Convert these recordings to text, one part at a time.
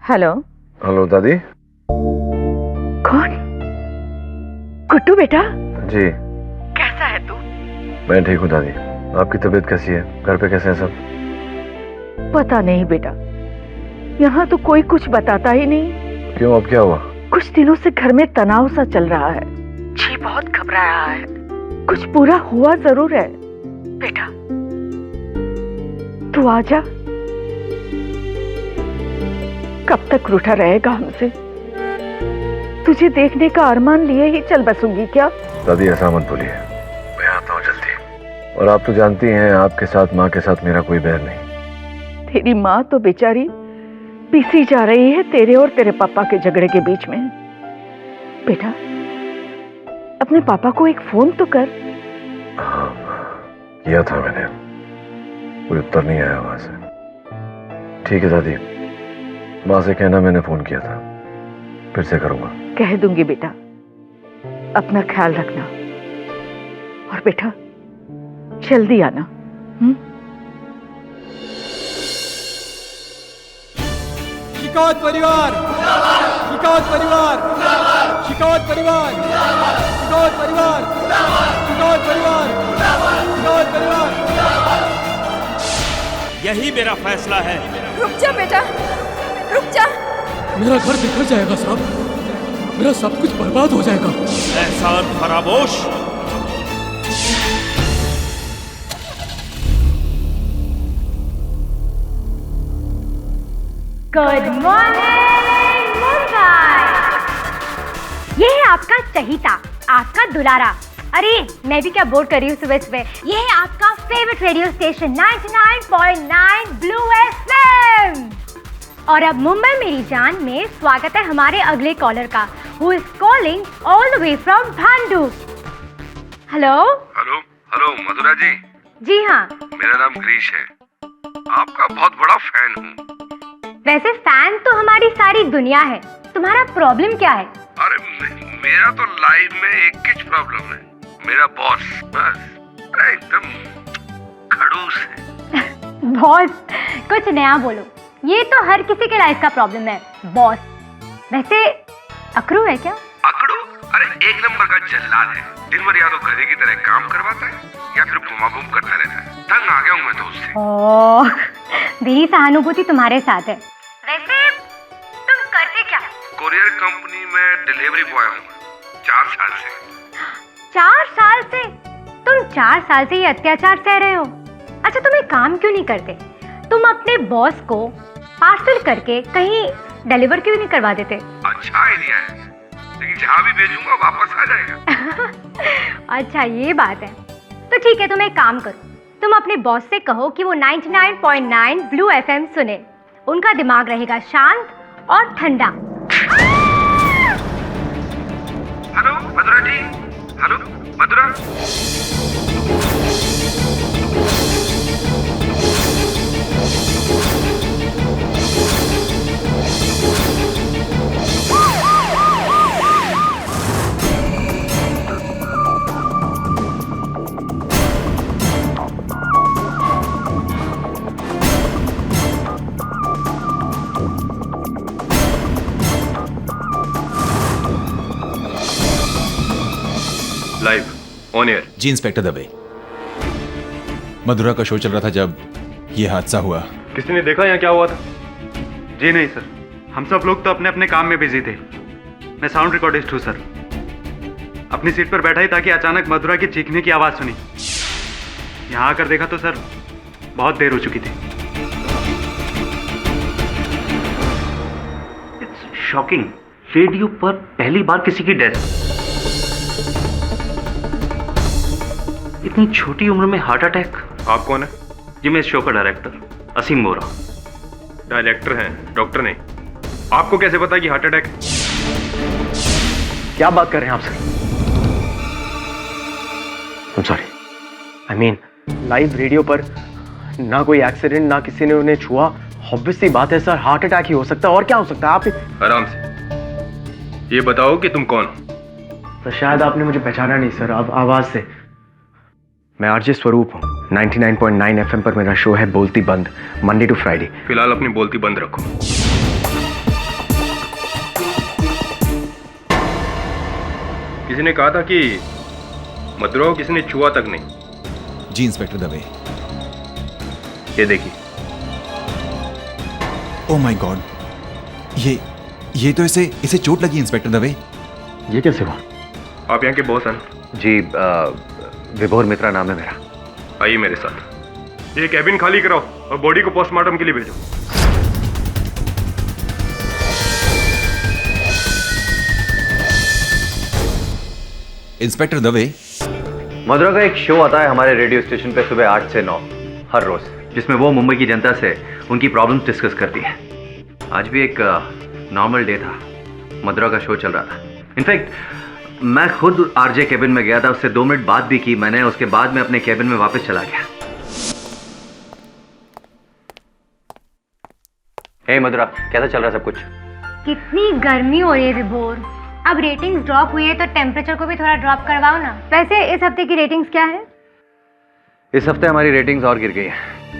Hello. Hello दादी। कौन? गुड्डू बेटा। जी। कैसा है तू? मैं ठीक हूँ दादी। आपकी तबीयत कैसी है? घर पे कैसे हैं सब? पता नहीं बेटा, यहाँ तो कोई कुछ बताता ही नहीं। क्यों, अब क्या हुआ? कुछ दिनों से घर में तनाव सा चल रहा है। जी बहुत घबरा रहा है। कुछ पूरा हुआ जरूर है। बेटा तू आजा। कब तक रूठा रहेगा हमसे? तुझे देखने का अरमान लिए ही चल बसूंगी क्या? दादी ऐसा मत बोलिए, मैं आता हूँ जल्दी। और आप तो जानती हैं, आपके साथ माँ के साथ मेरा कोई बैर नहीं। तेरी माँ तो बेचारी पीसी जा रही है तेरे और तेरे पापा के झगड़े के बीच में। बेटा अपने पापा को एक फोन तो कर। हाँ किया था मैंने, कोई उत्तर नहीं आया वहां से। ठीक है दादी, माँ से कहना मैंने फोन किया था, फिर से करूंगा। कह दूंगी बेटा, अपना ख्याल रखना। और बेटा जल्दी आना। शिकावत परिवार, शिकावत परिवार, शिकावत परिवार, शिकावत परिवार, शिकावत परिवार, शिकावत परिवार। यही मेरा फैसला है। रुक जा बेटा, रुक जा। मेरा घर बिखर जाएगा साहब, मेरा सब कुछ बर्बाद हो जाएगा। एहसान फरामोश। Good morning Mumbai. ये है आपका चहीता, आपका दुलारा। अरे मैं भी क्या बोर कर रही हूँ सुबह सुबह। ये है आपका favourite radio station 99.9 blue FM. और अब मुंबई मेरी जान में स्वागत है हमारे अगले कॉलर का, who is calling all the way from Bhandup. Hello hello hello Madhura ji. जी हाँ, मेरा नाम ग्रीश है, आपका बहुत बड़ा फैन हूँ। वैसे फैन तो हमारी सारी दुनिया है, तुम्हारा प्रॉब्लम क्या है? अरे मेरा तो लाइफ में एक ही प्रॉब्लम है, मेरा बॉस बस एकदम खड़ूस है। बॉस, कुछ नया बोलो। ये तो हर किसी के लाइफ का प्रॉब्लम है, बॉस। वैसे अकड़ू है क्या? अकड़ू? अरे एक नंबर का जल्लाद है। दिन भर या तो गधे की तरह काम करवाता है या फिर घुमा-घूम करता रहता है। तंग आ गया हूँ मैं तो उससे। ओह, मेरी सहानुभूति तुम्हारे साथ है। वैसे तुम करते क्या? कोरियर कंपनी में डिलीवरी बॉय हूँ 4 साल से। 4 साल से? तुम 4 साल से ये अत्याचार सह रहे हो। अच्छा तुम एक काम क्यों नहीं करते? तुम अपने बॉस को पार्सल करके कहीं डिलीवर क्यों नहीं करवा देते? अच्छा आइडिया है, लेकिन जहाँ भी भेजूंगा वापस आ जाएगा। अच्छा ये बात है, तो ठीक है, तुम एक काम करो, तुम अपने बॉस से कहो कि वो 99.9 ब्लू एफएम सुने। उनका दिमाग रहेगा शांत और ठंडा। Hello Madhura ji. Hello Madhura. Live on air. जी इंस्पेक्टर दबे, मधुरा का शो चल रहा था जब ये हादसा हुआ। किसी ने देखा यहाँ क्या हुआ था? जी नहीं सर, हम सब लोग तो अपने अपने काम में बिजी थे। मैं साउंड रिकॉर्डिस्ट हूँ सर। अपनी सीट पर बैठा ही ताकि अचानक मधुरा की चीखने की आवाज़ सुनी। यहाँ आकर देखा तो सर बहुत देर हो चुकी थी। इट्स शॉकिंग, रेडियो पर पहली बार किसी की डेथ। इतनी छोटी उम्र में हार्ट अटैक। आप कौन है? जी मैं इस शो का डायरेक्टर असीम बोरा। डायरेक्टर हैं, डॉक्टर नहीं। आपको कैसे पता कि हार्ट अटैक? क्या बात कर रहे हैं आप sir? I'm sorry. I mean, live radio पर ना कोई एक्सीडेंट, ना किसी ने उन्हें छुआ। ऑब्वियस सी बात है सर, हार्ट अटैक ही हो सकता है, और क्या हो सकता है? आप आराम से ये बताओ कि तुम कौन हो? तो शायद आपने मुझे पहचाना नहीं सर, अब आवाज से। मैं आरजे स्वरूप हूँ। 99.9 एफएम पर मेरा शो है बोलती बंद, मंडे टू फ्राइडे। फिलहाल अपनी बोलती बंद रखो। किसी ने कहा था कि मधुरा को किसी ने छुआ तक नहीं। जी इंस्पेक्टर दवे। ये देखिए। ओ माय गॉड, ये तो इसे चोट लगी इंस्पेक्टर दवे। ये कैसे हुआ? आप यहाँ के बॉस हैं? जी विभोर मित्रा नाम है मेरा। आइए मेरे साथ। ये कैबिन खाली कराओ और बॉडी को पोस्टमार्टम के लिए भेजो। इंस्पेक्टर दवे, मधुरा का एक शो आता है हमारे रेडियो स्टेशन पे सुबह 8 से 9 हर रोज, जिसमें वो मुंबई की जनता से उनकी प्रॉब्लम्स डिस्कस करती है। आज भी एक नॉर्मल डे था, मधुरा का शो चल रहा था। इनफैक्ट मैं खुद आरजे केबिन में गया था, उससे 2 मिनट बात भी की मैंने। उसके बाद मैं अपने केबिन में वापस चला गया। हे मधुरा, कैसा चल रहा है सब कुछ? कितनी गर्मी हो रही है विभोर। अब रेटिंग्स ड्रॉप हुई है तो टेम्परेचर को भी थोड़ा ड्रॉप करवाओ ना। वैसे इस हफ्ते की रेटिंग्स क्या है? इस हफ्ते हमारी रेटिंग्स और गिर गई है,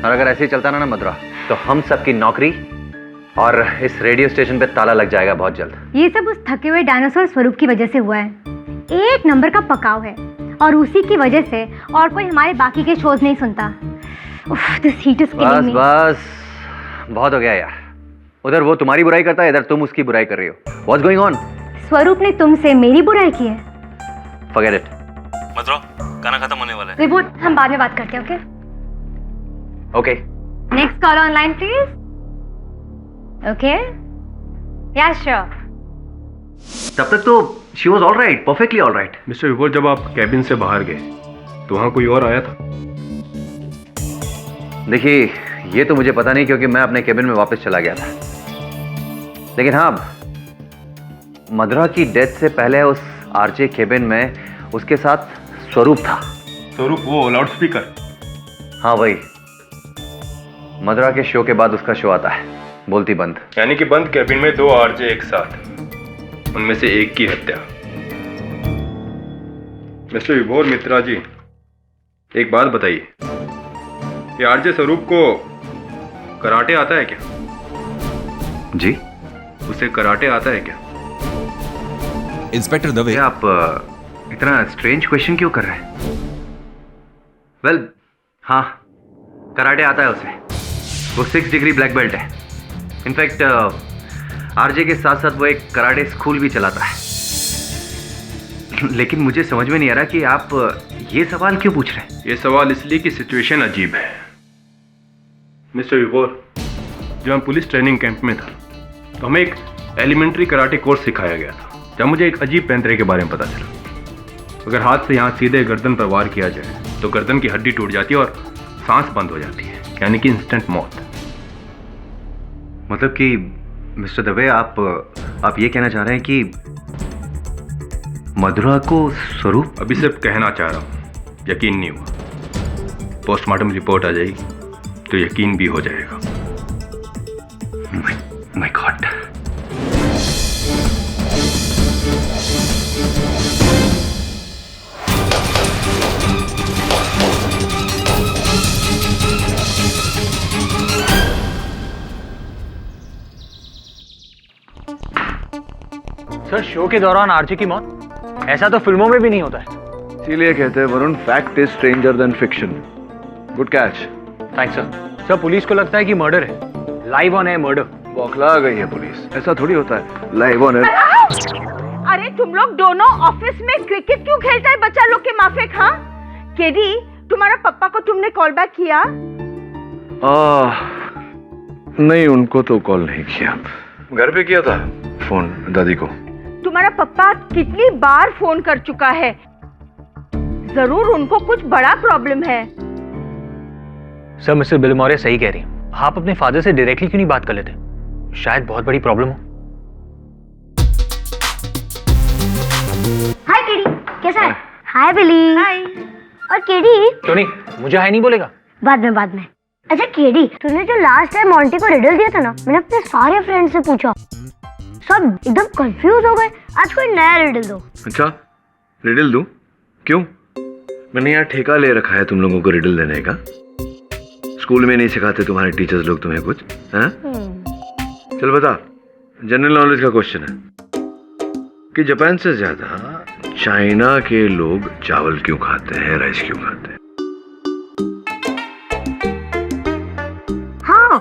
और अगर ऐसे ही चलता ना मधुरा, तो हम सबकी नौकरी और इस रेडियो स्टेशन पे ताला लग जाएगा बहुत जल्द। ये सब उस थके हुए डायनासोर स्वरूप की वजह से हुआ है। 1 नंबर का पकाव है, और उसी की वजह से और कोई हमारे बाकी के शोज नहीं सुनता। उफ, दिस हीट इज किलिंग मी। बस बहुत हो गया यार। उधर वो तुम्हारी बुराई करता है, इधर तुम उसकी बुराई कर रही हो। What's going on? स्वरूप ने तुमसे मेरी बुराई की है। Forget it. मधुरा, खाना खत्म होने वाला है। विभोर, हम बाद में बात करते हैं, okay? Okay. Next call online please. Okay, या श्योर। तब तक तो she was alright, perfectly alright. Mister विभोर, जब आप कैबिन से बाहर गए तो वहां कोई और आया था? देखिए, ये तो मुझे पता नहीं, क्योंकि मैं अपने केबिन में वापस चला गया था। लेकिन हाँ, मधुरा की डेथ से पहले उस आरजे केबिन में उसके साथ स्वरूप था। स्वरूप वो लाउडस्पीकर? हाँ वही। मधुरा के शो के बाद उसका शो आता है, बोलती बंद। यानी कि बंद कैबिन में 2 आरजे एक साथ, उनमें से एक की हत्या। मिस्टर विभोर मित्रा जी, एक बात बताइए, ये आरजे स्वरूप को कराटे आता है क्या? जी? उसे कराटे आता है क्या? इंस्पेक्टर दवे, आप इतना स्ट्रेंज क्वेश्चन क्यों कर रहे हैं? वेल, हाँ, कराटे आता है उसे। वो 6 डिग्री ब्लैक बेल्ट है। इनफैक्ट आरजे के साथ साथ वो एक कराटे स्कूल भी चलाता है। लेकिन मुझे समझ में नहीं आ रहा कि आप ये सवाल क्यों पूछ रहे हैं। ये सवाल इसलिए कि सिचुएशन अजीब है। मिस्टर विभोर, जब हम पुलिस ट्रेनिंग कैंप में था तो हमें एक एलिमेंट्री कराटे कोर्स सिखाया गया था, जब मुझे एक अजीब पैंतरे के बारे में पता चला। अगर हाथ से यहाँ सीधे गर्दन पर वार किया जाए तो गर्दन की हड्डी टूट जाती है और सांस बंद हो जाती है, यानी कि इंस्टेंट मौत। मतलब कि मिस्टर दवे, आप ये कहना चाह रहे हैं कि मधुरा को स्वरूप? अभी सिर्फ कहना चाह रहा हूँ, यकीन नहीं हुआ। पोस्टमार्टम रिपोर्ट आ जाएगी तो यकीन भी हो जाएगा। My God. सर, शो के दौरान आरजे की मौत, ऐसा तो फिल्मों में भी नहीं होता है। इसीलिए कहते हैं Varun, fact is stranger then fiction. Good catch. Thanks sir. Sir, police को लगता है कि मर्डर है, लाइव ऑन एयर मर्डर। बौखला गई है पुलिस, ऐसा थोड़ी होता है लाइव ऑन एयर। अरे तुम लोग दोनों ऑफिस में क्रिकेट क्यों खेलता है बच्चा लोग के माफिक? हाँ केडी, तुम्हारा पापा को तुमने कॉल बैक किया? नहीं, उनको तो कॉल नहीं किया। घर पे किया था फोन दादी को। तुम्हारा पापा कितनी बार फोन कर चुका है, जरूर उनको कुछ बड़ा प्रॉब्लम है। सर, मिस्टर बिलमोरे सही कह रही हैं। आप अपने फादर से डायरेक्टली क्यों नहीं बात कर लेते? शायद बहुत बड़ी प्रॉब्लम हो। हाय केडी, कैसा है? हाय बिली। हाय। और केडी? टोनी, मुझे हाय नहीं बोलेगा? बाद में। अच्छा केडी, तूने जो लास्ट टाइम मॉन्टी को रिडल दिया था ना, मैंने अपने सारे फ्रेंड से पूछा, सब एकदम कंफ्यूज हो गए। आज कोई नया रिडल दो। अच्छा, रिडल दूं? क्यों? मैंने यहाँ ठेका ले रखा है तुम लोगों को रिडल देने का। स्कूल में नहीं सिखाते तुम्हारे टीचर्स लोग तुम्हें कुछ? हैं? चल बता, जनरल नॉलेज का क्वेश्चन है कि जापान से ज्यादा चाइना के लोग चावल क्यों खाते हैं, राइस क्यों खाते हैं? हाँ,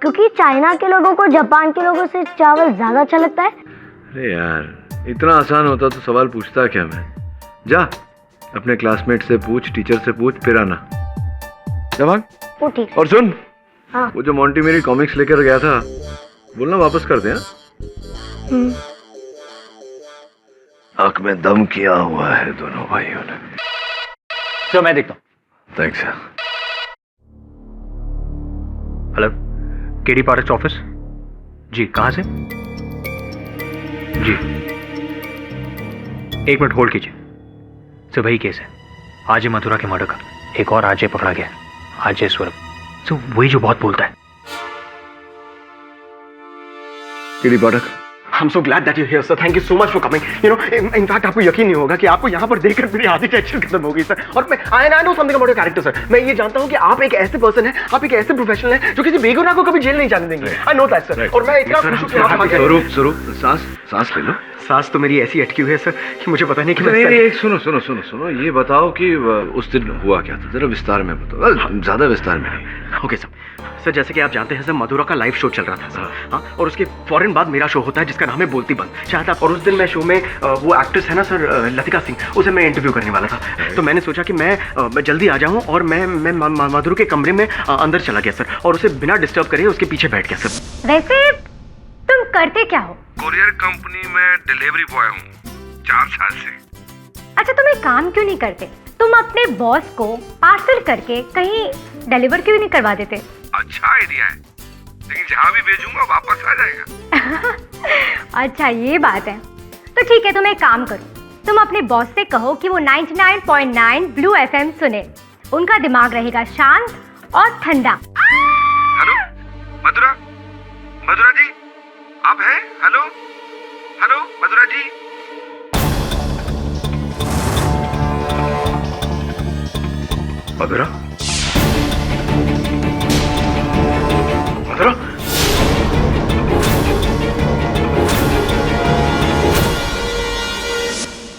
क्योंकि चाइना के लोगों को जापान के लोगों से चावल ज्यादा अच्छा लगता है। अरे यार, इतना आसान होता तो सवाल पूछता क्या मैं? जा अपने क्लासमेट से पूछ, टीचर से पूछ, फिर आना। जा भाग। वो ठीक। और सुन, हाँ। वो जो मोंटी मेरी कॉमिक्स लेकर गया था, बोलना वापस कर दे। आंख में दम किया हुआ है दोनों भाइयों ने। सर मैं देखता हूँ। थैंक्स। हेलो, केडी पारक्स ऑफिस जी, कहाँ से? जी, एक मिनट होल्ड कीजिए। सर वही केस है, आजय मथुरा के मर्डर का। एक और आजय पकड़ा गया, आजय स्वरूप। सर वही जो बहुत बोलता है। KD Pathak, I'm so glad that you're here, sir. Thank you so much for coming. You know, in fact, आपको यकीन नहीं होगा कि आपको यहाँ पर देखकर मेरी आधी टेंशन खत्म हो गई सर। और मैं I know something about your character, sir. मैं ये जानता हूँ कि आप एक ऐसे पर्सन हैं, आप एक ऐसे प्रोफेशनल हैं जो किसी बेगुनाह को कभी जेल नहीं जाने देंगे। I know that, sir. और मैं इतना खुश हूँ कि आप आ गए। स्वरूप, सांस ले लो। सांस तो मेरी ऐसी अटकी हुई है सर कि मुझे पता नहीं कि नहीं, सुनो, ये बताओ कि उस दिन हुआ क्या था, जरा विस्तार में बताओ। ज्यादा विस्तार में नहीं। ओके सर, जैसे कि आप जानते हैं सर, मधुरा का लाइव शो चल रहा था सर। हाँ, और उसके फौरन बाद मेरा शो होता है जिसका नाम है बोलती बंद, शायद आप। और उस दिन मैं शो में वो एक्ट्रेस है ना सर, लतिका सिंह, उसे मैं इंटरव्यू करने वाला था। तो मैंने सोचा कि मैं जल्दी आ जाऊं और मैं मधुरा के कमरे में अंदर चला गया सर, और उसे बिना डिस्टर्ब करे उसके पीछे बैठ गया सर। वैसे तुम करते क्या हो? कोरियर कंपनी में डिलीवरी बॉय हूँ 4 साल से। अच्छा, तुम एक काम क्यों नहीं करते? तुम अपने बॉस को पार्सल करके कहीं डिलीवर क्यों नहीं करवा देते? अच्छा आइडिया है, लेकिन जहाँ भी भेजूंगा वापस आ जाएगा। अच्छा ये बात है, तो ठीक है, तुम एक काम करो, तुम अपने बॉस से कहो कि वो 99.9 ब्लू FM सुने। उनका दिमाग रहेगा शांत और ठंडा। हेलो मधुरा जी, आप हैं? हेलो मधुरा जी। मधुरा,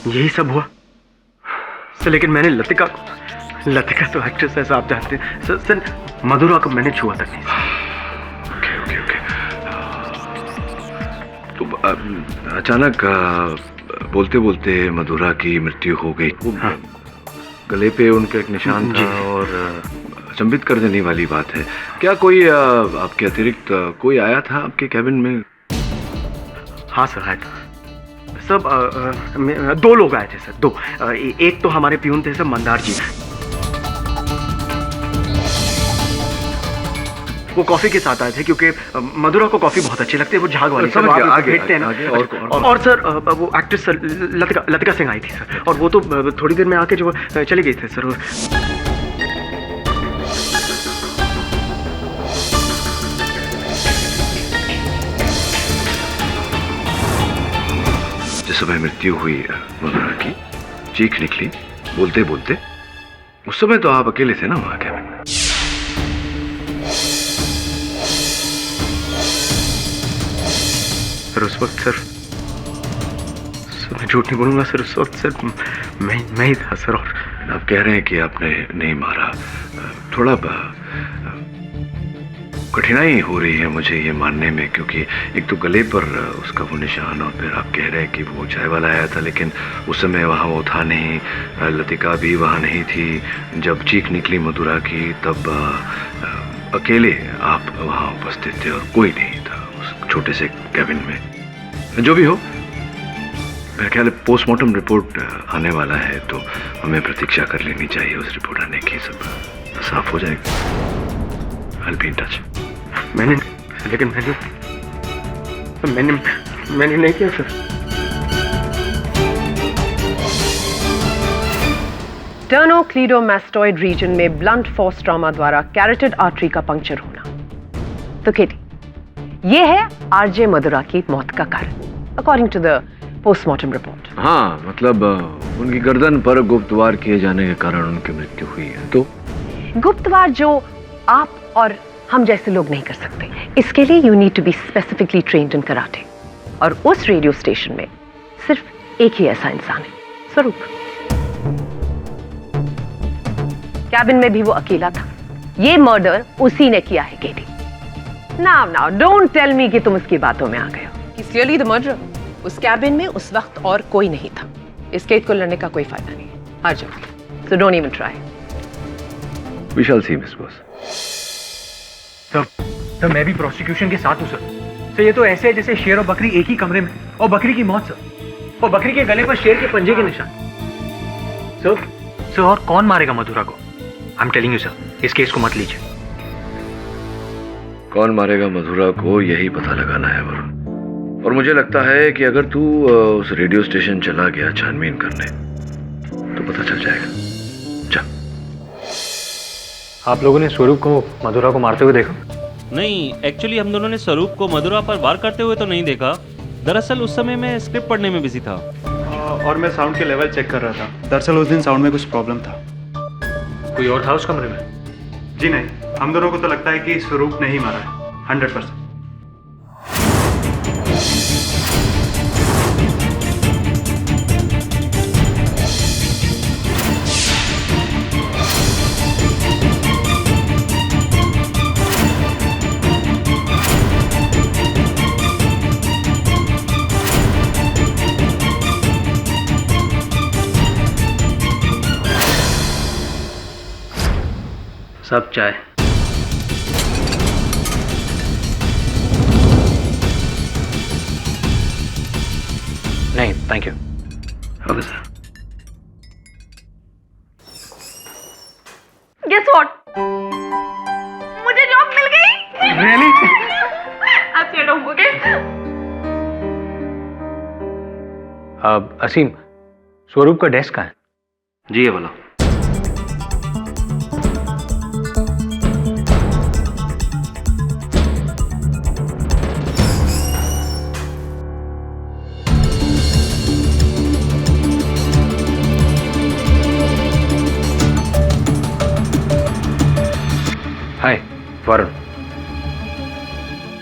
यही सब हुआ सर। लेकिन मैंने लतिका तो एक्ट्रेस है, आप जानते हैं सर। मधुरा को मैंने छुआ तक नहीं। ओके। तो अचानक बोलते बोलते मधुरा की मृत्यु हो गई। हाँ। गले पे उनका एक निशान था और अचंभित कर देने वाली बात है। क्या कोई आपके अतिरिक्त कोई आया था आपके कैबिन में? हाँ सर, आया था सब। 2 लोग आए थे सर, 2। एक तो हमारे प्यून थे सर, मंदार जी। वो कॉफी के साथ आए थे क्योंकि मधुरा को कॉफी बहुत अच्छी लगती है। वो झाग वाली सर, भेजते हैं ना। और सर वो एक्ट्रेस सर लतिका सिंह आई थी सर, और वो तो थोड़ी देर में आके जो चले गए थे सर। जिस समय मृत्यु हुई मधुरा की, चीख निकली बोलते बोलते, उस समय तो आप अकेले थे ना वहां कैबिन में? सर उस वक्त सर मैं झूठ नहीं बोलूंगा सर, उस वक्त सर मैं ही था सर। और आप कह रहे हैं कि आपने नहीं मारा, थोड़ा कठिनाई हो रही है मुझे ये मानने में, क्योंकि एक तो गले पर उसका वो निशान, और फिर आप कह रहे हैं कि वो चाय वाला आया था, लेकिन उस समय वहाँ वो था नहीं, लतिका भी वहाँ नहीं थी। जब चीख निकली मधुरा की, तब अकेले आप वहाँ उपस्थित थे और कोई नहीं था उस छोटे से कैबिन में। जो भी हो, मेरा ख्याल है पोस्टमार्टम रिपोर्ट आने वाला है, तो हमें प्रतीक्षा कर लेनी चाहिए उस रिपोर्ट आने की। सब साफ हो जाएगा। I'll be in touch। मैंने नहीं किया सर। टर्नोक्लीडोमास्टॉइड रीजन में ब्लंट फोर्स ट्रॉमा द्वारा कैरोटिड आर्टरी का पंक्चर होना। तो केटी, ये है आरजे मधुरा की मौत का कारण according to the postmortem report. हाँ, मतलब उनकी गर्दन पर गुप्तवार किए जाने के कारण उनकी मृत्यु हुई है। तो गुप्तवार जो आप और हम जैसे लोग नहीं कर सकते, इसके लिए you need to be specifically trained in karate, और उस रेडियो स्टेशन में सिर्फ एक ही ऐसा इंसान है। स्वरूप। कैबिन में भी वो अकेला था। ये मर्डर उसी ने किया है केटी। नाउ डोंट टेल मी कि तुम उसकी बातों में आ गए हो। He's clearly the murderer। उस कैबिन में उस वक्त और कोई नहीं था। इस केस को लड़ने का कोई फायदा नहीं है। हार जाओ। So don't even try। We shall see, Miss Boss। Sir मैं भी प्रोसिक्यूशन के साथ हूँ सर। ये तो ऐसे है जैसे शेर और बकरी एक ही कमरे में और बकरी की मौत सर, और बकरी के गले पर शेर के पंजे के निशान। सर और कौन मारेगा मधुरा को? I am telling you sir, इस केस को मत लीजिए। कौन मारेगा मधुरा को यही पता लगाना है वरुण। और मुझे लगता है कि अगर तू उस रेडियो स्टेशन चला गया छानबीन करने तो पता चल जाएगा। जा। आप लोगों ने स्वरूप को मधुरा को मारते हुए देखा? नहीं, एक्चुअली हम दोनों ने स्वरूप को मधुरा पर वार करते हुए तो नहीं देखा। दरअसल उस समय मैं स्क्रिप्ट पढ़ने में बिजी था। और मैं साउंड के लेवल चेक कर रहा था। दरअसल उस दिन साउंड में कुछ प्रॉब्लम था। कोई और था उस कमरे में? जी नहीं, हम दोनों को तो लगता है कि स्वरूप ने ही मारा है 100%। सब चाय। नहीं thank you. Okay sir. Guess what? मुझे जॉब मिल गई। Really? आप चलो ओके। अब असीम, स्वरूप का डेस्क कहाँ है? जी ये वाला। हाय वरुण,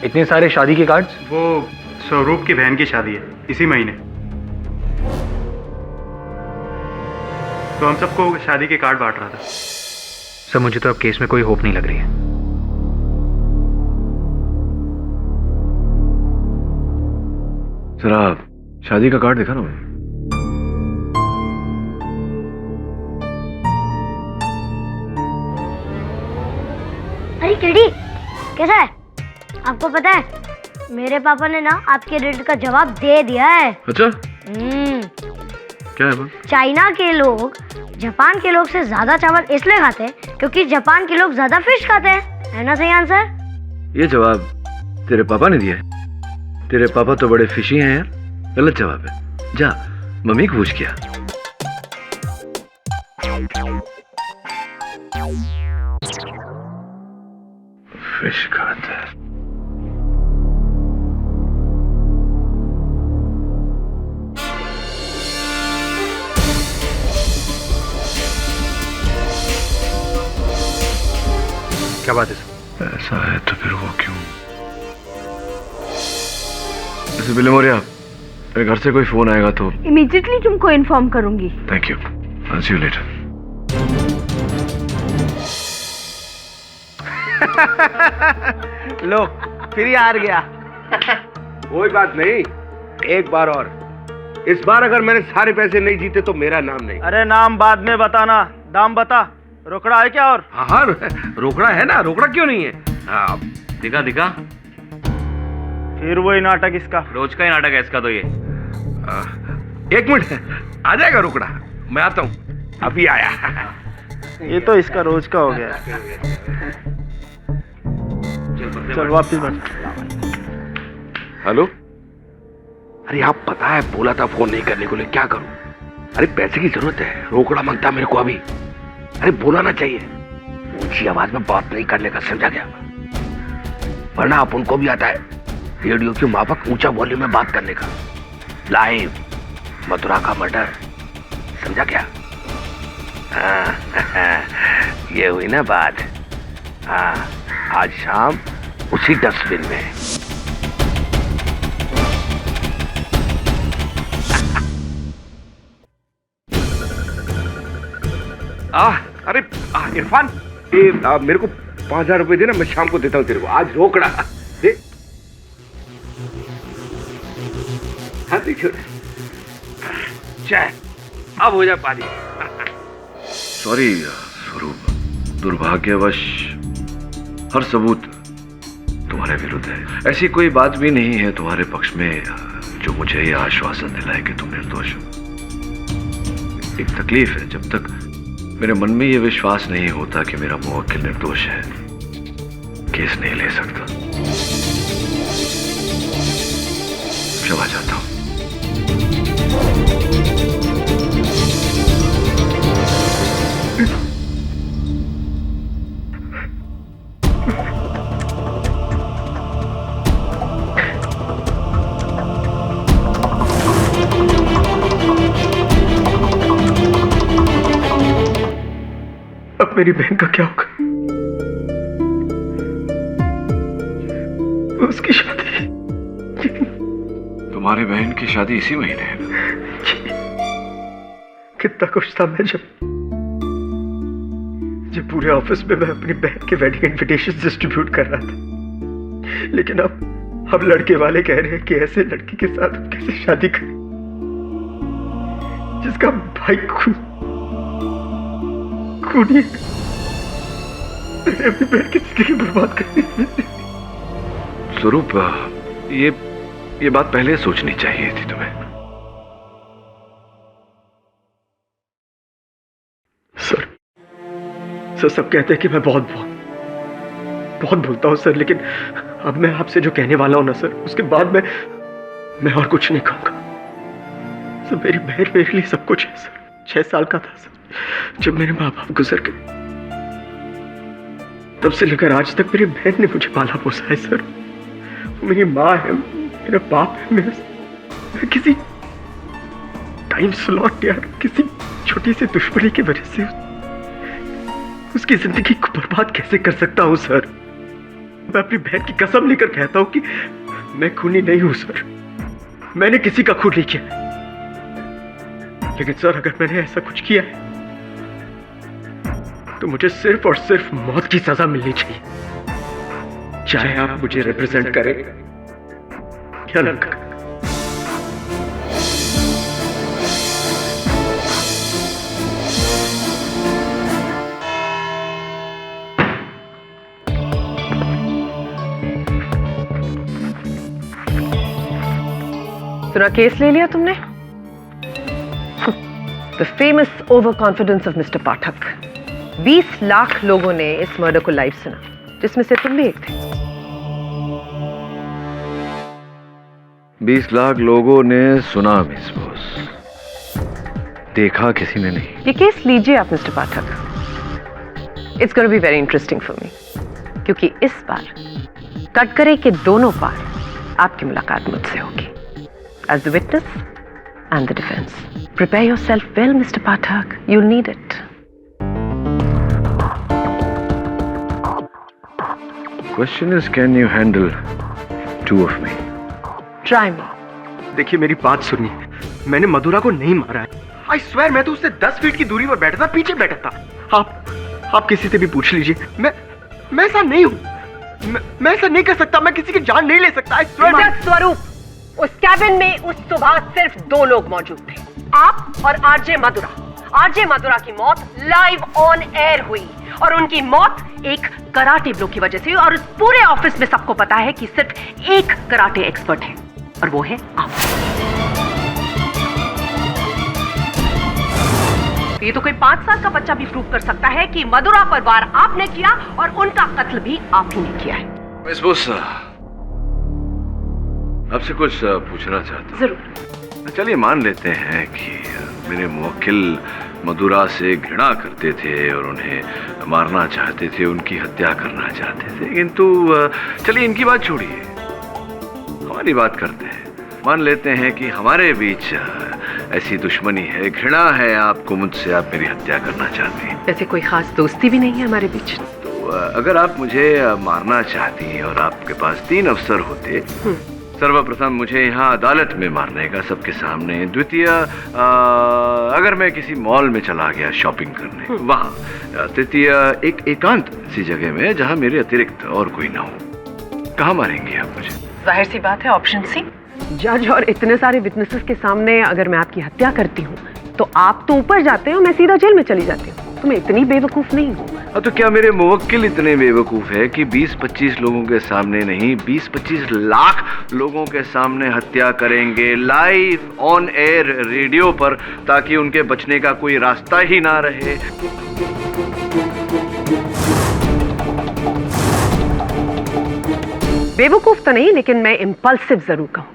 इतने सारे शादी के कार्ड्स? वो स्वरूप की बहन की शादी है इसी महीने, तो हम सबको शादी के कार्ड बांट रहा था। सर मुझे तो अब केस में कोई होप नहीं लग रही है। जरा शादी का कार्ड दिखा ना मुझे। अरे केडी, कैसा है? आपको पता है मेरे पापा ने ना आपके रेट का जवाब दे दिया है। अच्छा क्या है? चाइना के लोग जापान के लोग से ज्यादा चावल इसलिए खाते हैं क्योंकि जापान के लोग ज्यादा फिश खाते हैं। है ना सही आंसर? ये जवाब तेरे पापा ने दिया है? तेरे पापा तो बड़े फिशी हैं यार। गलत जवाब है। जा मम्मी को पूछ किया। फिश खाता है। क्या बात है सर? ऐसा है तो फिर वो क्यों? जैसे बिले मोरिया, मेरे घर से कोई फोन आएगा तो इमीडिएटली तुमको इन्फॉर्म करूंगी। Thank you. I'll see you later। लो फिर ही हार गया। कोई बात नहीं, एक बार और। इस बार अगर मैंने सारे पैसे नहीं जीते तो मेरा नाम नहीं। अरे नाम बाद में बताना, दाम बता। रोकड़ा है क्या? और हाँ रोकड़ा है ना, रोकड़ा क्यों नहीं है? हाँ दिखा दिखा। फिर वही नाटक इसका, रोज का ही नाटक है इसका तो ये। एक मिनट, आ जाएगा रोकड़ा, मैं आता हूँ। अभी आया। ये तो इसका रोज का हो गया। चल वापिस बैठ। हेलो। अरे आप पता है बोला था फोन नहीं करने को, क्या करूं? अरे पैसे की जरूरत है, रोकड़ा मांगता मेरे को अभी। अरे बोला ना चाहिए, ऊंची आवाज में बात नहीं करने का, समझा क्या? वरना आप उनको भी आता है रेडियो की माफक ऊंचा वॉल्यूम में बात करने का। लाइव मथुरा का मर्डर, समझा क्या? ये हुई ना बात। हाँ आज शाम उसी डस्टबिन में। अरे इरफान, ये मेरे को 5,000 रुपए देना, मैं शाम को देता हूँ तेरे को। आज रोकड़ा दे। हाँ देखो, चाय अब हो जा पानी। सॉरी स्वरूप, दुर्भाग्यवश हर सबूत तुम्हारे विरुद्ध है। ऐसी कोई बात भी नहीं है तुम्हारे पक्ष में जो मुझे यह आश्वासन दिलाए कि तुम निर्दोष हो। एक तकलीफ है, जब तक मेरे मन में यह विश्वास नहीं होता कि मेरा मुवक्किल निर्दोष है, केस नहीं ले सकता। चला जाता हूं। अब मेरी बहन का क्या होगा? उसकी शादी, तुम्हारी बहन की शादी इसी महीने है ना? कितना खुश था मैं जब पूरे ऑफिस में मैं अपनी बहन के वेडिंग इनविटेशन डिस्ट्रीब्यूट कर रहा था। लेकिन अब लड़के वाले कह रहे हैं कि ऐसे लड़की के साथ हम कैसे शादी करें जिसका भाई खूनी अपनी बहन की जिंदगी बर्बाद कर दी। स्वरूप, ये बात पहले सोचनी चाहिए थी तुम्हें। सर सब कहते हैं कि मैं बहुत बोलता हूं सर, लेकिन अब मैं आपसे जो कहने वाला हूं ना सर, उसके बाद मैं और कुछ नहीं कहूंगा। सर मेरी बहन मेरे लिए सब कुछ है सर। 6 साल का था सर जब मेरे माँ बाप गुजर गए, तब से लेकर आज तक मेरी बहन ने मुझे पाला पोसा है सर। वो मेरी माँ है, मेरा बाप है। मैं किसी टाइम स्लॉट या किसी छोटी सी दुश्मनी की वजह से उसकी जिंदगी को बर्बाद कैसे कर सकता हूं सर? मैं अपनी बहन की कसम लेकर कहता हूं कि मैं खूनी नहीं हूं सर। मैंने किसी का खून नहीं किया। लेकिन सर अगर मैंने ऐसा कुछ किया है तो मुझे सिर्फ और सिर्फ मौत की सजा मिलनी चाहिए, चाहे आप मुझे रिप्रेजेंट करें या न करें। पूरा केस ले लिया तुमने? The famous over confidence of mister Pathak. 20 lakh लोगों ने इस मर्डर को लाइव सुना, जिसमें से तुम भी एक थे। 20 लाख लोगों ने सुना मिस बॉस, देखा किसी ने नहीं। ये केस लीजिए आप mister Pathak. It's gonna be very interesting for me, क्योंकि इस बार कटघरे के दोनों पार आपकी मुलाकात मुझसे होगी, as the witness and the defense. Prepare yourself well, Mr. Pathak. You'll need it. Question is, can you handle 2 of me? Try me. देखिए मेरी बात सुनिए, मैंने मधुरा को नहीं मारा है। I swear मैं तो उससे 10 फीट की दूरी पर बैठा था, पीछे बैठा था। आप किसी से भी पूछ लीजिए, मैं ऐसा नहीं हूं। मैं ऐसा नहीं कर सकता, मैं किसी की जान नहीं ले सकता। I swear। स्वरूप, उस कैबिन में उस सुबह सिर्फ 2 लोग मौजूद थे, आप और आरजे मधुरा। आरजे मधुरा की मौत लाइव ऑन एयर हुई और उनकी मौत एक कराटे ब्लो की वजह से हुई। और उस पूरे ऑफिस में सबको पता है कि सिर्फ एक कराटे एक्सपर्ट है और वो है आप। ये तो कोई 5 साल का बच्चा भी प्रूव कर सकता है कि मधुरा पर वार आपने किया और उनका कत्ल भी आप ही ने किया है। मिस बॉस, आपसे कुछ पूछना चाहता हूँ। जरूर। चलिए मान लेते हैं कि मेरे मुवक्किल मधुरा से घृणा करते थे और उन्हें मारना चाहते थे, उनकी हत्या करना चाहते थे, किंतु चलिए इनकी बात छोड़िए, हमारी बात करते हैं। मान लेते हैं कि हमारे बीच ऐसी दुश्मनी है, घृणा है आपको मुझसे, आप मेरी हत्या करना चाहती हैं। वैसे कोई खास दोस्ती भी नहीं है हमारे बीच। तो अगर आप मुझे मारना चाहती और आपके पास 3 अवसर होते, सर्वप्रथम मुझे यहाँ अदालत में मारने का सबके सामने। द्वितीय, अगर मैं किसी मॉल में चला गया शॉपिंग करने वहाँ। तृतीय, एक एकांत सी जगह में जहाँ मेरे अतिरिक्त और कोई ना हो। कहाँ मारेंगे आप मुझे? जाहिर सी बात है ऑप्शन सी। जज और इतने सारे विटनेसेस के सामने अगर मैं आपकी हत्या करती हूँ तो आप तो ऊपर जाते हो, मैं सीधा जेल में चली जाती हूँ। तो मैं इतनी बेवकूफ नहीं हूँ। तो क्या मेरे मुवक्किल इतने बेवकूफ है कि 20-25 लोगों के सामने नहीं, 20-25 लाख लोगों के सामने हत्या करेंगे लाइव ऑन एयर रेडियो पर, ताकि उनके बचने का कोई रास्ता ही ना रहे? बेवकूफ तो नहीं, लेकिन मैं इम्पल्सिव जरूर कहूँ।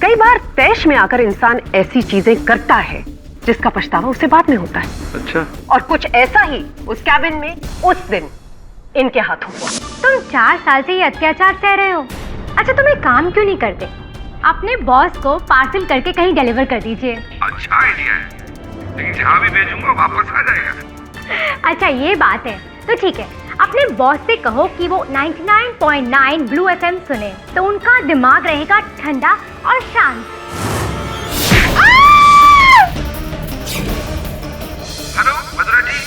कई बार तैश में आकर इंसान ऐसी चीजें करता है जिसका पछतावा उसे बाद में होता है। अच्छा। और कुछ ऐसा ही उस कैबिन में उस दिन इनके हाथों हुआ। तुम 4 साल से ये अत्याचार सह रहे हो। अच्छा, तुम एक काम क्यों नहीं करते? अपने बॉस को पार्सल करके कहीं डिलीवर कर दीजिए। अच्छा आइडिया है, लेकिन जहाँ भी भेजूंगा वापस आ जाएगा। अच्छा ये बात है, तो ठीक है, अपने बॉस से कहो कि वो 99.9 ब्लू FM सुने, तो उनका दिमाग रहेगा ठंडा और शांत। हेलो मधुरा जी,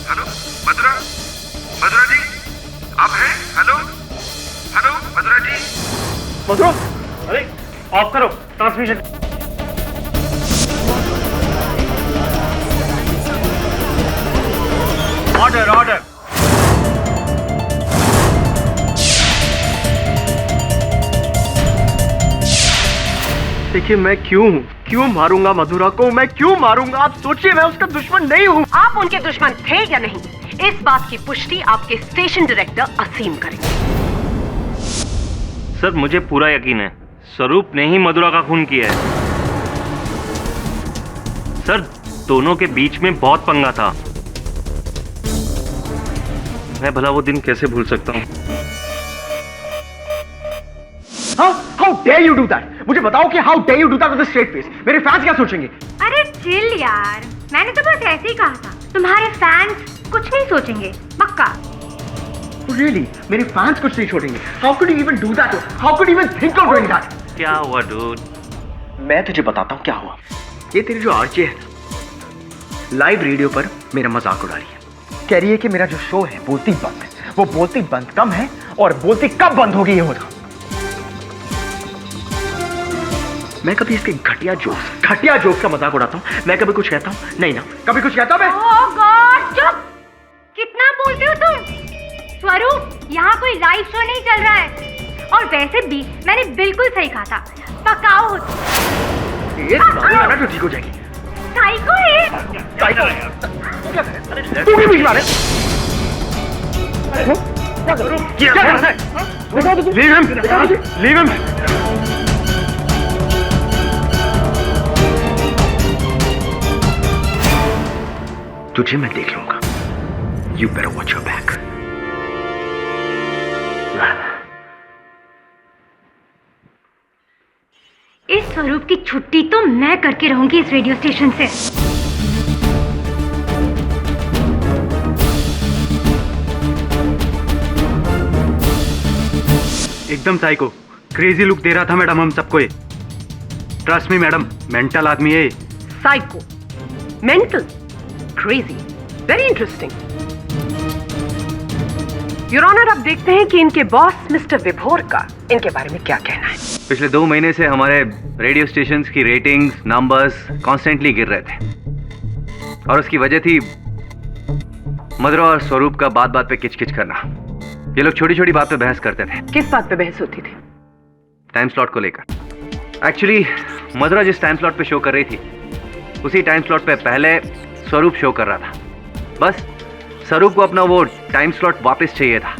हेलो मधुरा, मधुरा जी आप हैं? हेलो हेलो मधुरा जी। मधुरा, अरे ऑफ करो ट्रांसमिशन। Order order. देखिए मैं क्यों मारूंगा मधुरा को? मैं क्यों मारूंगा? आप सोचिए, मैं उसका दुश्मन नहीं हूँ। आप उनके दुश्मन थे या नहीं, इस बात की पुष्टि आपके स्टेशन डायरेक्टर असीम करेंगे। सर मुझे पूरा यकीन है स्वरूप ने ही मधुरा का खून किया है। सर दोनों के बीच में बहुत पंगा था। मैं भला वो दिन कैसे भूल सकता हूँ? How dare you do that? मुझे बताओ कि how dare you do that with a straight face? मेरे फैंस क्या सोचेंगे? अरे चिल यार, मैंने तो बस ऐसे ही कहा था। तुम्हारे फैंस कुछ नहीं सोचेंगे, पक्का। Really? मेरे फैंस कुछ नहीं छोड़ेंगे? How could you even do that? How could you even think of doing that? क्या हुआ डूड? मैं तुझे बताता हूँ क्या हुआ। ये तेरी जो आरजे है लाइव रेडियो पर मेरा मजाक उड़ा रही है। कह रही है कि मेरा जो शो है बोलती बंद है, वो बोलती बंद कम है और बोलती कब बंद होगी ये होगा। मैं कभी इसके घटिया जोक्स का मजाक उड़ाता हूँ? मैं कभी कुछ कहता हूँ? नहीं ना, कभी कुछ कहता हूँ मैं? ओह गॉड, चुप! कितना बोलते हो तुम? स्वरूप, यहाँ कोई लाइव शो नहीं चल रहा है। और वैसे भी मैंने बिल्कुल सही कहा था, पकाओ हो। ये गाना तो ठीक हो जाएगी। साइको है। तू भी बीच में आ रहा है? Leave him. तुझे मैं देख लूंगा। You better watch your back. इस स्वरूप की छुट्टी तो मैं करके रहूंगी इस रेडियो स्टेशन से। एकदम साइको, क्रेजी लुक दे रहा था मैडम हम सबको ये। ट्रस्ट मी मैडम, मेंटल आदमी है। Psycho, mental, crazy, very interesting. Your honour, अब देखते हैं कि इनके बॉस मिस्टर विभोर का इनके बारे में क्या कहना है। पिछले 2 महीने से हमारे रेडियो स्टेशंस की रेटिंग्स नंबर्स कॉन्स्टेंटली गिर रहे थे और उसकी वजह थी मधुरा और स्वरूप का बात बात पे किचकिच करना। ये लोग छोटी छोटी बात पे बहस करते थे। किस बात पे बहस होती थी? टाइम स्लॉट को लेकर। एक्चुअली मधुरा जिस टाइम स्लॉट पे शो कर रही थी उसी टाइम स्लॉट पे पहले स्वरूप शो कर रहा था। बस स्वरूप को अपना वो टाइम स्लॉट वापस चाहिए था,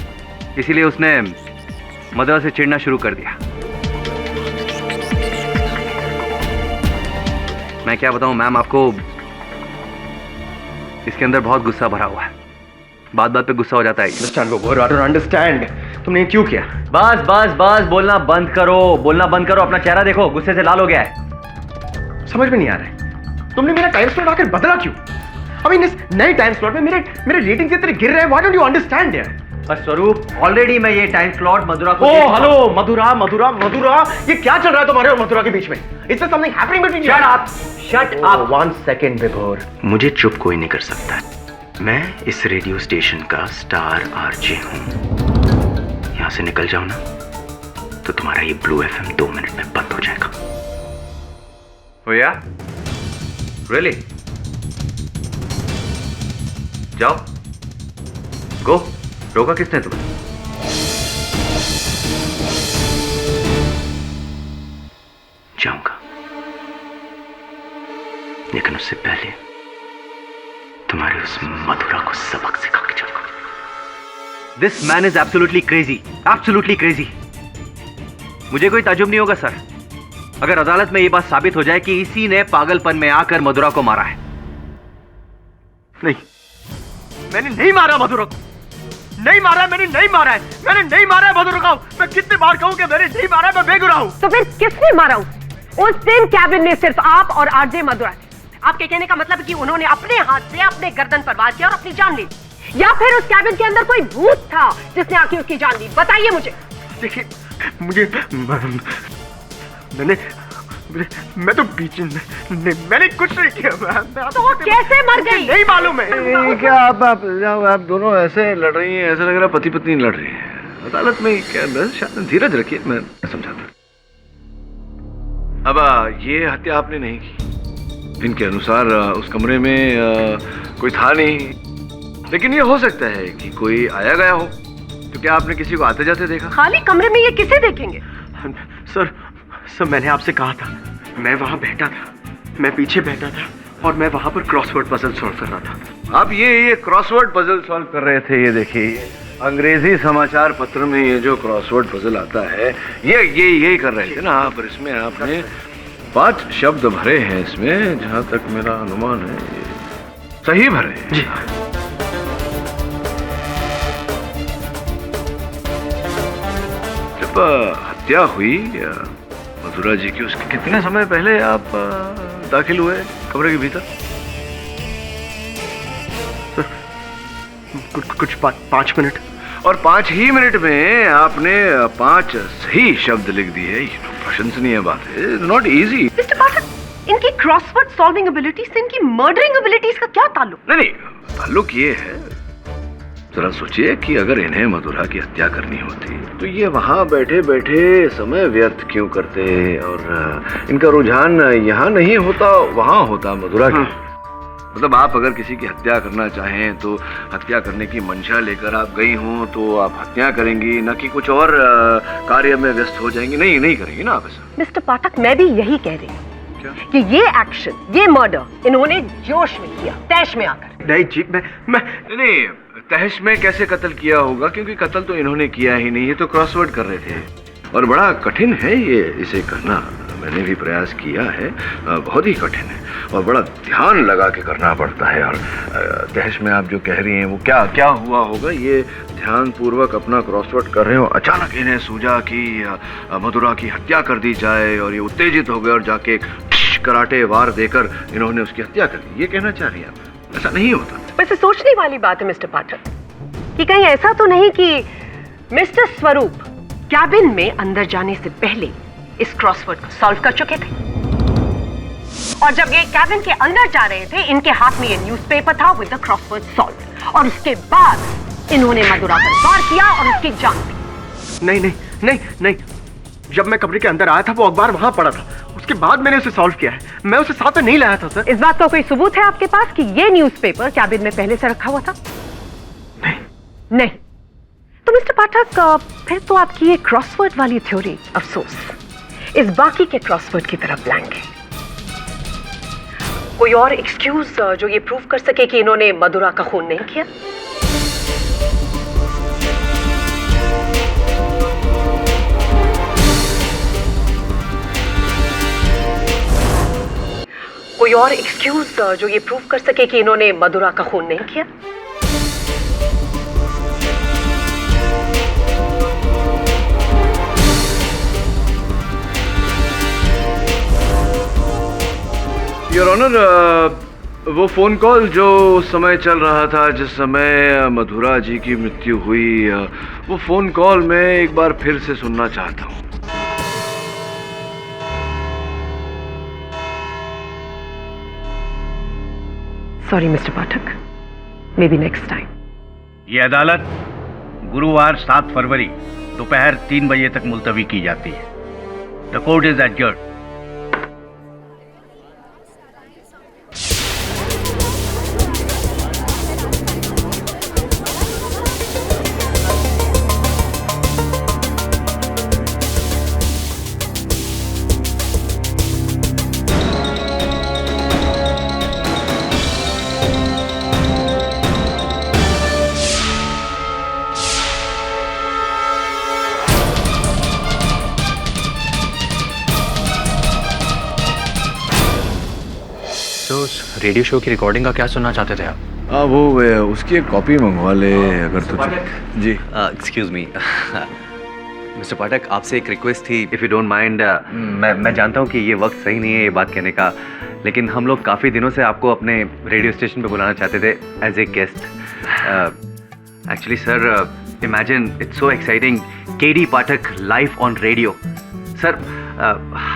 इसीलिए उसने मधुरा से चिढ़ना शुरू कर दिया। मैं क्या बताऊं मैम आपको, इसके अंदर बहुत गुस्सा भरा हुआ है। बात बात पे गुस्सा हो जाता है। I don't understand. तुमने क्यों किया? बस बस बस बोलना बंद करो। अपना चेहरा देखो, गुस्से से लाल हो गया है। समझ में नहीं आ रहा है, तुमने मेरा टाइम स्लॉट आकर बदला क्यों? अभी इस नए टाइम स्लॉट में मेरे रेटिंग्स इतने गिर रहे हैं। Why don't you understand यार? पर स्वरूप, ऑलरेडी मैं ये टाइम स्लॉट मधुरा को हेलो मधुरा मधुरा मधुरा, ये क्या चल रहा है तुम्हारे और मधुरा के बीच में? Is there something happening between you? Shut up. 1 second विभोर, मुझे चुप कोई नहीं कर सकता। मैं इस रेडियो स्टेशन का स्टार आरजे हूँ। यहाँ से निकल जाओ ना तो तुम्हारा ये ब्लू FM 2 मिनट में बंद हो जाएगा। Oh yeah? Really? जाओ, गो। रोका किसने तुम्हें? जाऊंगा, लेकिन उससे पहले तुम्हारे उस मधुरा को सबक सिखा के जाऊंगा। This man is absolutely crazy, absolutely crazy. मुझे कोई ताजुब नहीं होगा सर, अगर अदालत में यह बात साबित हो जाए कि इसी ने पागलपन में आकर मधुरा को मारा है। नहीं, मैंने नहीं मारा मधुरा को, नहीं मारा है, मैंने नहीं मारा है, मैंने नहीं मारा है मधुरा को। मैं कितनी बार कहूं कि मैंने नहीं मारा है, मैं बेगुनाह हूं। तो फिर किसने मारा? उस दिन कैबिन में सिर्फ आप और आरजे मधुरा थे। आपके कहने का मतलब है कि उन्होंने अपने हाथ से अपने गर्दन पर वार किया और अपनी जान ली, या फिर उस कैबिन के अंदर कोई भूत था जिसने आके उसकी जान ली? बताइए मुझे। देखिए, मुझे मैं तो बीच में मैंने कुछ नहीं किया। तो कैसे मर गई? नहीं मालूम है। क्या आप दोनों ऐसे लड़ रही हैं, ऐसा लग रहा है पति पत्नी लड़ रही हैं अदालत में। क्या धीरज रखिए, मैं समझाता। अब ये हत्या आपने नहीं की, इनके अनुसार उस कमरे में कोई था नहीं, लेकिन ये हो सकता है कि कोई आया गया हो। तो क्या आपने किसी को आते जाते देखा? खाली कमरे में ये किसे देखेंगे? सर मैंने आपसे कहा था, मैं वहां बैठा था, मैं पीछे बैठा था और मैं वहां पर क्रॉसवर्ड पजल सॉल्व कर रहा था। आप ये क्रॉसवर्ड पजल सॉल्व कर रहे थे। ये देखिए, अंग्रेजी समाचार पत्र में ये जो क्रॉसवर्ड पजल आता है, ये कर रहे थे ना आप। और इसमें आपने 5 शब्द भरे हैं इसमें, जहां तक मेरा अनुमान है ये सही भरे हैं। जी। जब हत्या हुई मधुरा जी की, उसके कितने समय पहले आप दाखिल हुए कमरे के भीतर? कुछ 5 मिनट। और 5 ही मिनट में आपने 5 सही शब्द लिख दिए। प्रशंसनीय बात है, नॉट इजी। मिस्टर पाठक, इनकी क्रॉसवर्ड सॉल्विंग एबिलिटीज से इनकी मर्डरिंग एबिलिटीज का क्या ताल्लुक? नहीं, ताल्लुक ये है, जरा सोचिए कि अगर इन्हें मधुरा की हत्या करनी होती तो ये वहां बैठे बैठे समय व्यर्थ क्यों करते, और इनका रुझान यहाँ नहीं होता, वहां होता मधुरा की। मतलब आप अगर किसी की हत्या करना चाहें तो हत्या करने की मंशा लेकर आप गई हों तो आप हत्या करेंगी, न कि कुछ और कार्य में व्यस्त हो जाएंगी। नहीं करेंगी ना आप ऐसा। मिस्टर पाठक, मैं भी यही कह रही हूँ कि ये एक्शन, ये मर्डर इन्होंने जोश में किया, तैश में आकर। नहीं जी, मैं नहीं, तहश में कैसे कत्ल किया होगा, क्योंकि कत्ल तो इन्होंने किया ही नहीं, ये तो क्रॉसवर्ड कर रहे थे। और बड़ा कठिन है ये, इसे करना। मैंने भी प्रयास किया है, बहुत ही कठिन है और बड़ा ध्यान लगा के करना पड़ता है। और तहश में आप जो कह रही हैं वो क्या हुआ होगा, ये ध्यान पूर्वक अपना क्रॉसवर्ड कर रहे हो, अचानक इन्हें सूझा कि मधुरा की हत्या कर दी जाए, और ये उत्तेजित हो गए और जाके कराटे वार देकर इन्होंने उसकी हत्या कर दी। ये कहना चाह रही हैं आप? ऐसा नहीं होता। वैसे सोचने वाली बात है मिस्टर पाठक कि कहीं ऐसा तो नहीं कि मिस्टर स्वरूप कैबिन में अंदर जाने से पहले इस क्रॉसवर्ड को सॉल्व कर चुके थे, और जब ये कैबिन के अंदर जा रहे थे इनके हाथ में ये न्यूज़पेपर था विद द क्रॉसवर्ड सॉल्व, और उसके बाद इन्होंने मधुरा पर वार किया और उसकी जान ली। नहीं, जब मैं कमरे के अंदर आया था वो अखबार वहां पड़ा था, उसके बाद मैंने उसे सॉल्व किया है। मैं उसे साथ में नहीं लाया था सर। इस बात का कोई सबूत है आपके पास कि ये न्यूज़पेपर कैबिन में पहले से रखा हुआ था? नहीं। तो मिस्टर पाठक, फिर तो आपकी ये क्रॉसवर्ड वाली थ्योरी अफसोस इस बाकी के क्रॉसवर्ड की तरफ ब्लैंक है। कोई और एक्सक्यूज जो ये प्रूव कर सके कि इन्होंने मधुरा का खून नहीं किया? कोई और एक्सक्यूज जो ये प्रूव कर सके कि इन्होंने मधुरा का खून नहीं किया? योर ऑनर, वो फोन कॉल जो उस समय चल रहा था जिस समय मधुरा जी की मृत्यु हुई, वो फोन कॉल मैं एक बार फिर से सुनना चाहता हूँ। Sorry mister Pathak, may be next time. ये अदालत गुरुवार 7 फरवरी दोपहर 3 बजे तक मुलतवी की जाती है। The court is adjourned. Radio show की रिकॉर्डिंग का क्या सुनना चाहते थे आप? हाँ, वो उसकी एक कॉपी मंगवा ले अगर तुझे। जी एक्सक्यूज मी मिस्टर पाठक, आपसे एक रिक्वेस्ट थी, इफ़ यू डोंट माइंड। मैं जानता हूँ कि ये वक्त सही नहीं है ये बात कहने का, लेकिन हम लोग काफ़ी दिनों से आपको अपने रेडियो स्टेशन पे बुलाना चाहते थे as a guest. Actually sir, imagine it's so exciting, KD Pathak live on radio. Sir,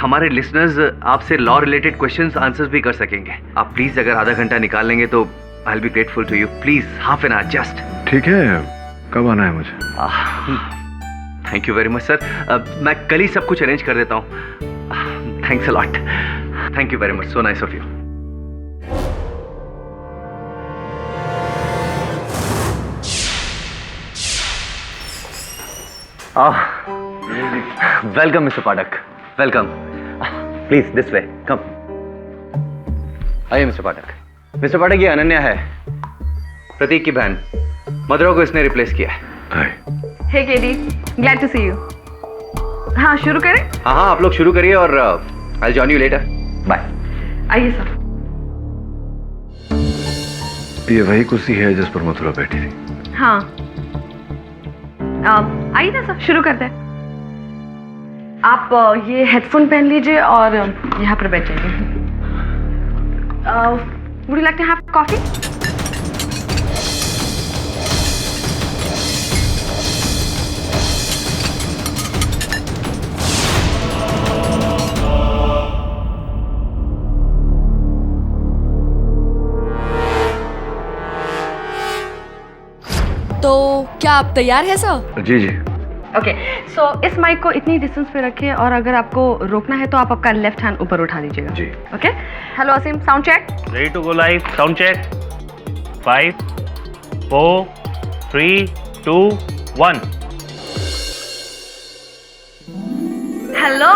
हमारे लिसनर्स आपसे लॉ रिलेटेड क्वेश्चंस आंसर्स भी कर सकेंगे। आप प्लीज़ अगर आधा घंटा निकाल लेंगे तो I will be grateful to you. Please half an hour just. ठीक है, कब आना है मुझे? Thank you very much sir. मैं कल ही सब कुछ अरेंज कर देता हूँ। Thanks a lot. Thank you very much, so nice of you. Welcome mister Pathak, welcome. Please this way, come. आइए मिस्टर पाठक। मिस्टर पाठक, ये अनन्या है, प्रतीक की बहन। मधुरा को इसने रिप्लेस किया है। Hey KD, glad to see you. हाँ, शुरू करें? हाँ, आप लोग शुरू करिए और I join you later. Bye. आइए सर। ये वही कुर्सी है जिस पर मथुरा बैठी थी? हाँ, आइए ना सर, शुरू करते हैं। आप ये हेडफोन पहन लीजिए और यहाँ पर बैठ जाइए। Would you like to have coffee? तो क्या आप तैयार हैं सर? जी जी। ओके, सो इस माइक को इतनी डिस्टेंस पे रखिए और अगर आपको रोकना है तो आप आपका लेफ्ट हैंड ऊपर उठा लीजिएगा। जी। Okay, hello Asim, sound check. Ready to go live, sound check. 5 4 3 2 1। Hello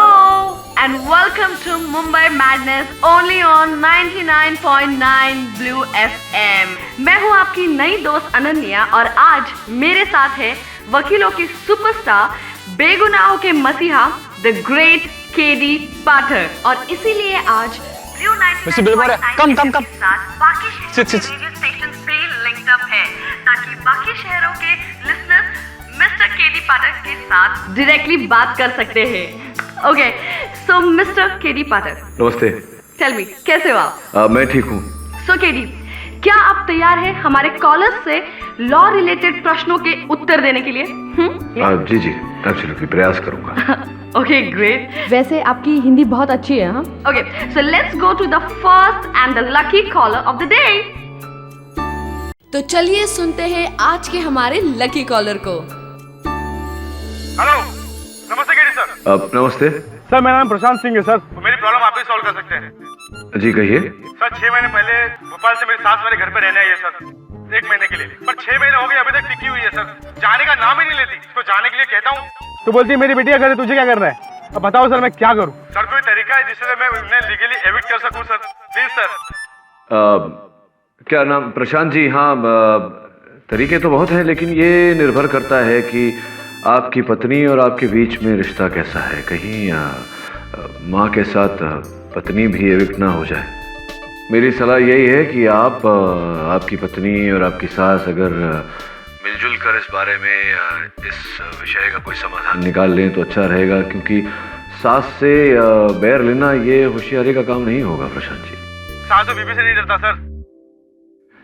and welcome to Mumbai madness only on 99.9 blue FM। मैं हूं आपकी नई दोस्त अनन्या और आज मेरे साथ है वकीलों की सुपरस्टार, बेगुनाहों के मसीहा, द ग्रेट केडी पाठक। और इसीलिए आज ब्लू 99.9 के साथ बाकी रेडियो स्टेशन पे लिंक्ड अप है ताकि बाकी शहरों के लिसनर्स मिस्टर केडी पाठक के साथ डायरेक्टली बात कर सकते हैं। Okay, so mister K D Pathak, नमस्ते। टेल मी, कैसे हो आप? मैं ठीक हूँ। सो केडी, क्या आप तैयार हैं हमारे कॉलर्स से लॉ रिलेटेड प्रश्नों के उत्तर देने के लिए? जी जी, एब्सोल्युटली, प्रयास करूंगा। Okay, great. वैसे आपकी हिंदी बहुत अच्छी है। हाँ, okay, so let's go to the first and the lucky caller of the day. तो चलिए सुनते हैं आज के हमारे लकी कॉलर को। हेलो, नमस्ते केडी सर। नमस्ते सर, मेरा नाम प्रशांत सिंह है सर। तो मेरी प्रॉब्लम आप ही सॉल्व कर सकते हैं। जी, कहिए। सर, 6 महीने पहले भोपाल से मेरी सास मेरे घर पे रहने आई है सर, 1 महीने के लिए। पर 6 महीने हो गए, अभी तक टिकी हुई है सर, जाने का नाम ही नहीं लेती। इसको जाने के लिए कहता हूँ तो बोलती है मेरी बिटिया घर है, तुझे क्या करना है? अब बताओ सर, मैं क्या करूँ? सर, कोई तरीका है जिससे मैं उन्हें लीगली एविक्ट कर सकूँ सर? Please sir. क्या नाम? प्रशांत जी। हाँ, तरीके तो बहुत हैं, लेकिन ये निर्भर करता है कि आपकी पत्नी और आपके बीच में रिश्ता कैसा है। कहीं माँ के साथ पत्नी भी एविक्ट ना हो जाए। मेरी सलाह यही है कि आप आपकी पत्नी और आपकी सास अगर मिलजुल कर इस बारे में इस विषय का कोई समाधान निकाल लें तो अच्छा रहेगा, क्योंकि सास से बैर लेना ये होशियारी का काम नहीं होगा प्रशांत जी। सास तो बीबी से नहीं डरता सर,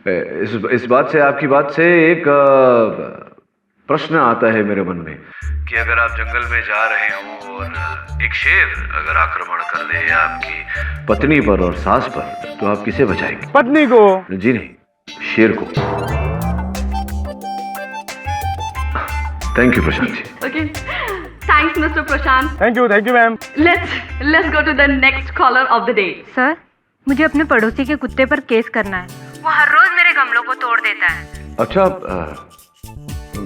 इस बात से, आपकी बात से एक प्रश्न आता है मेरे मन में कि अगर आप जंगल में जा रहे हो और एक शेर अगर आक्रमण कर ले आपकी पत्नी पर और सास पर, तो आप किसे बचाएंगे? पत्नी को? जी नहीं, शेर को। Thank you Prashant ji. Okay. Thanks, Mr. Prashant. Thank you ma'am. Let's go to the next caller of the day. सर, मुझे अपने पड़ोसी के कुत्ते पर केस करना है। वो हर रोज मेरे गमलों को तोड़ देता है। अच्छा,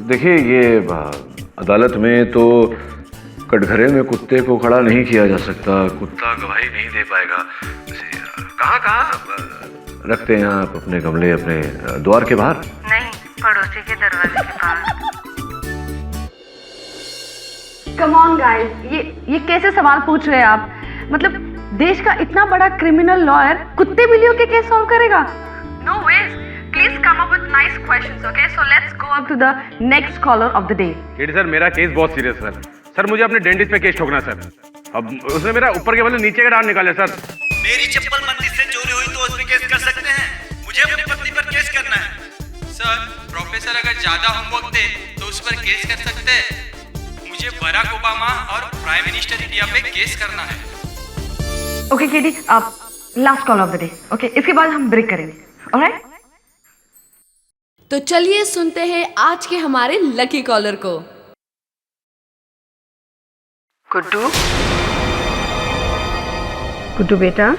देखिए ये अदालत में तो कटघरे में कुत्ते को खड़ा नहीं किया जा सकता, कुत्ता गवाही नहीं दे पाएगा। कहाँ रखते हैं आप अपने गमले? अपने द्वार के बाहर? नहीं, पड़ोसी के दरवाजे के पास। Come on guys, ये कैसे सवाल पूछ रहे हैं आप? मतलब देश का इतना बड़ा क्रिमिनल लॉयर कुत्ते बिल्लियों के केस सॉल्व करेगा? No ways. Please come up with nice questions, okay? So let's go up to the next caller of the day. KD sir, मेरा केस बहुत सीरियस है सर। मुझे अपने डेंटिस्ट पे केस ठोकना सर। अब उसने मेरा ऊपर के बदले नीचे का डाल निकाले सर। मेरी चप्पल मंदिर से चोरी हुई तो उस पे केस कर सकते हैं। मुझे अपनी पत्नी पर केस करना है। सर, प्रोफेसर अगर ज्यादा होमवर्क दे तो उस पर केस कर सकते हैं। मुझे बराक ओबामा और प्राइम मिनिस्टर इंडिया पे केस करना है। Okay, केडी, आप last call of the day, okay? इसके बाद हम ब्रेक करेंगे, ऑलराइट? तो चलिए सुनते हैं आज के हमारे लकी कॉलर को। गुड्डू बेटा,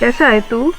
कैसा है तू?